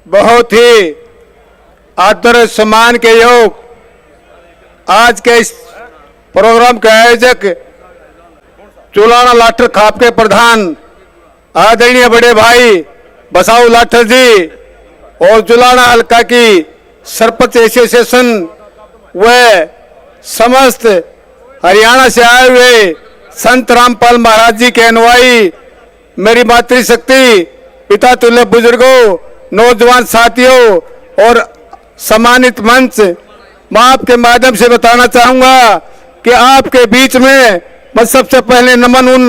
बहुत ही आदर सम्मान के योग आज के इस प्रोग्राम के आयोजक चुलाना लाठर खाप के प्रधान आदरणीय बड़े भाई बसाऊ लाठर जी और जुलाना हल्का की सरपंच एसोसिएशन व समस्त हरियाणा से आए हुए संत रामपाल महाराज जी के अनुयायी, मेरी मातृशक्ति, पिता तुल्य बुजुर्गों, नौजवान साथियों और सम्मानित मंच, मैं आपके माध्यम से बताना चाहूंगा कि आपके बीच में मैं सबसे पहले नमन उन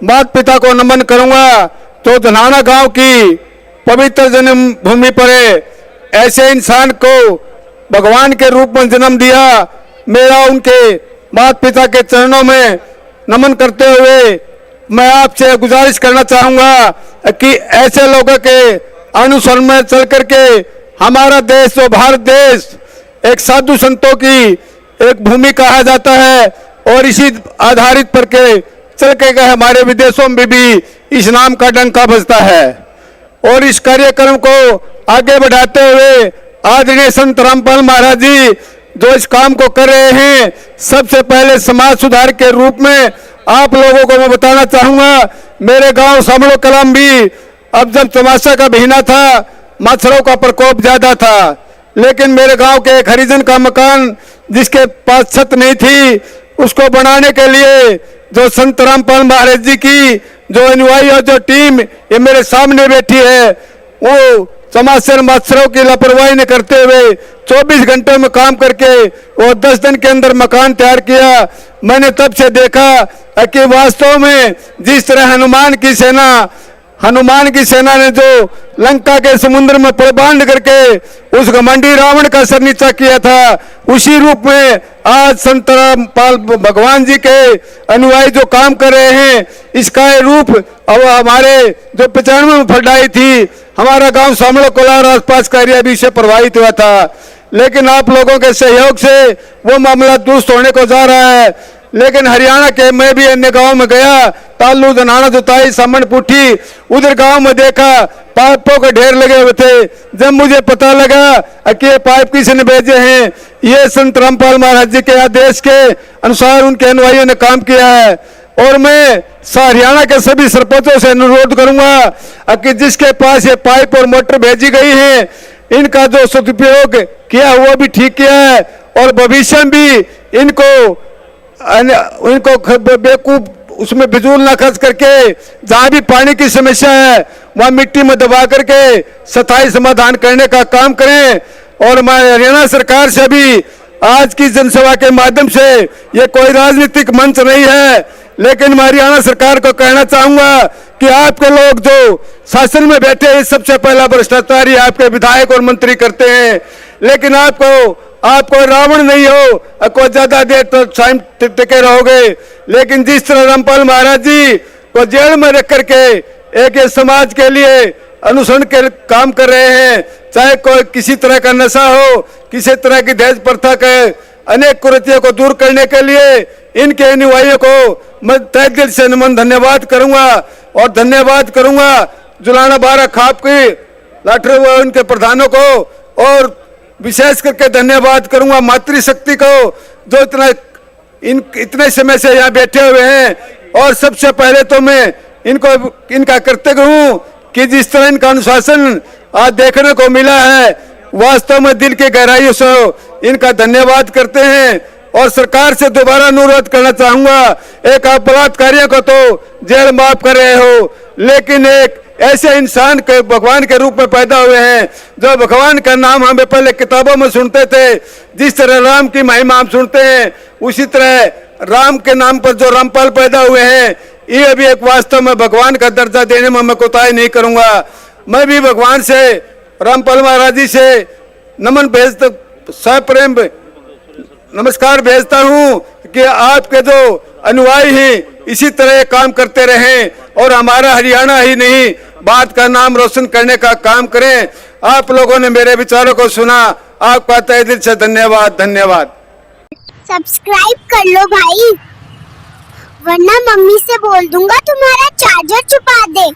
माता पिता को नमन करूंगा तो धनाना गांव की पवित्र जन्म भूमि पर ऐसे इंसान को भगवान के रूप में जन्म दिया। मेरा उनके माता पिता के चरणों में नमन करते हुए मैं आपसे गुजारिश करना चाहूंगा कि ऐसे लोगों के अनुसरण में चल करके हमारा देश जो भारत देश एक साधु संतों की एक भूमि कहा जाता है और इसी आधारित पर के चल के गए हमारे विदेशों में भी इस नाम का डंका बजता है। और इस कार्यक्रम को आगे बढ़ाते हुए आदरणीय संत रामपाल महाराज जी जो इस काम को कर रहे हैं, सबसे पहले समाज सुधार के रूप में आप लोगों को मैं बताना चाहूंगा, मेरे गांव सामड़ो कलाम भी अब जब चौमासा का महीना था मच्छरों का प्रकोप ज्यादा था, लेकिन मेरे गांव के एक हरिजन का मकान जिसके पास छत नहीं थी उसको बनाने के लिए जो संत रामपाल महाराज जी की जो अनुयायी और जो टीम ये मेरे सामने बैठी है, वो चमासर मच्छरों की लापरवाही न करते हुए 24 घंटों में काम करके वो 10 दिन के अंदर मकान तैयार किया। मैंने तब से देखा कि वास्तव में जिस तरह हनुमान की सेना ने जो लंका के समुद्र में प्रबांड करके उस घमंडी रावण का सर नीचा किया था, उसी रूप में आज संत रामपाल भगवान जी के अनुयायी जो काम कर रहे हैं, इसका रूप अब हमारे जो 95 में फटाई थी, हमारा गांव सामड़ो कोलार आसपास का एरिया भी इससे प्रभावित हुआ था, लेकिन आप लोगों के सहयोग से वो मामला दुरुस्त होने को जा रहा है। लेकिन हरियाणा के मैं भी अन्य गांव में गया, तालू धनाना जुताई सामन पुठी, उधर गांव में देखा पाइपों के ढेर लगे हुए थे। जब मुझे पता लगा कि ये पाइप किसी ने भेजे हैं, ये संत रामपाल महाराज जी के आदेश के अनुसार उनके अनुयायियों ने काम किया है। और मैं हरियाणा के सभी सरपंचों से अनुरोध करूंगा कि जिसके पास ये पाइप और मोटर भेजी गई है, इनका जो सदुपयोग किया वो भी ठीक किया है और भविष्य में भी इनको बेवकूफ उसमें बिजूल ना खर्च करके जहां भी पानी की समस्या है वहां मिट्टी में दबा करके स्थायी समाधान करने का काम करें। और मैं हरियाणा सरकार से भी आज की जनसभा के माध्यम से, ये कोई राजनीतिक मंच नहीं है, लेकिन मैं हरियाणा सरकार को कहना चाहूंगा कि आपके लोग जो शासन में बैठे हैं, सबसे पहला भ्रष्टाचार ही आपके विधायक और मंत्री करते हैं, लेकिन आपको रावण नहीं हो, आपको ज्यादा देर तो टाइम टिके रहोगे। लेकिन जिस तरह रामपाल महाराज जी को जेल में रख करके एक समाज के लिए अनुसरण के काम कर रहे हैं, चाहे कोई किसी तरह का नशा हो, किसी तरह की दहेज प्रथा के अनेक कुरीतियों को दूर करने के लिए इनके अनुयायियों को मैं तहे दिल से नमन धन्यवाद करूंगा। और धन्यवाद करूंगा जुलाना बारह खाप की लाठर व उनके प्रधानों को, और विशेष करके धन्यवाद करूंगा मातृशक्ति को जो इतने समय से यहाँ बैठे हुए हैं। और सबसे पहले तो मैं इनका कृतज्ञ हूँ कि जिस तरह इनका अनुशासन आज देखने को मिला है, वास्तव में दिल की गहराइयों से इनका धन्यवाद करते हैं। और सरकार से दोबारा अनुरोध करना चाहूंगा, एक आप बलात्कारियों को तो जेल माफ कर रहे हो, लेकिन एक ऐसे इंसान के भगवान के रूप में पैदा हुए हैं जो भगवान का नाम हमें पहले किताबों में सुनते थे, जिस तरह राम की महिमा हम सुनते हैं, उसी तरह राम के नाम पर जो रामपाल पैदा हुए हैं, ये भी एक वास्तव में भगवान का दर्जा देने में मैं कोताही नहीं करूंगा। मैं भी भगवान से रामपाल महाराज जी से नमन भेजता, सप्रेम नमस्कार भेजता हूं कि आपके जो अनुयायी हैं इसी तरह काम करते रहें और हमारा हरियाणा ही नहीं बात का नाम रोशन करने का काम करें। आप लोगों ने मेरे विचारों को सुना, आपका तहे दिल से धन्यवाद। सब्सक्राइब कर लो भाई, वरना मम्मी से बोल दूंगा तुम्हारा चार्जर छुपा दे।